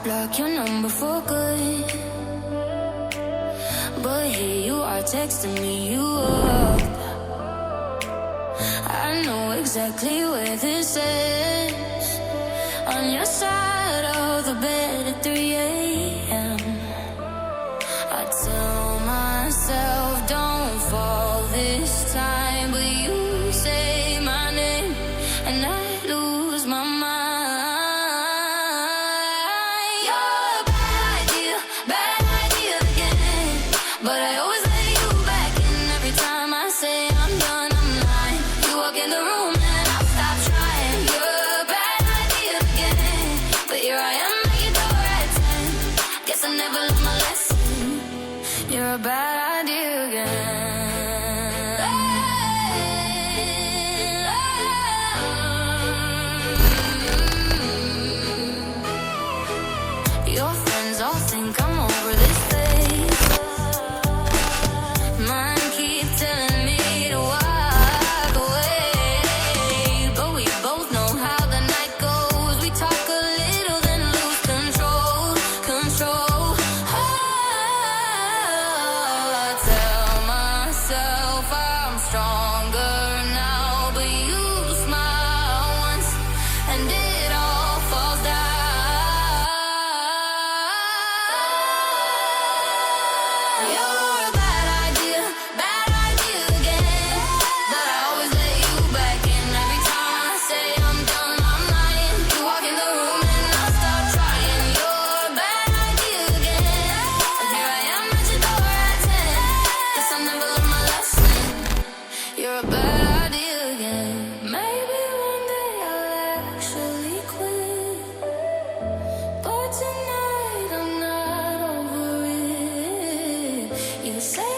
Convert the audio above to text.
block your number for good, but here you are texting me you up. I know exactly where this is, on your side of the bed at 3 a.m. I tell myself don't fall this time, but you say my name and I lose my mind. You're a bad idea again, but I always let you back in every time I say I'm done, I'm lying. You walk in the room and I stop trying. You're a bad idea again, but here I am at your door at 10. Guess I never learned my lesson. You're a bad idea again. Your friends all think I'm over this place. Mine keep telling me to walk away, but we both know how the night goes. We talk a little, then lose control. I tell myself I'm stronger now, but you smile once and it all falls down. You're a bad idea again, but I always let you back in every time I say I'm done, I'm lying. You walk in the room and I start trying. You're a bad idea again, and here I am at your door at 10. Guess I never learned my lesson. You're a bad idea again. Maybe one day I'll actually quit, but tonight I'm not over it. You say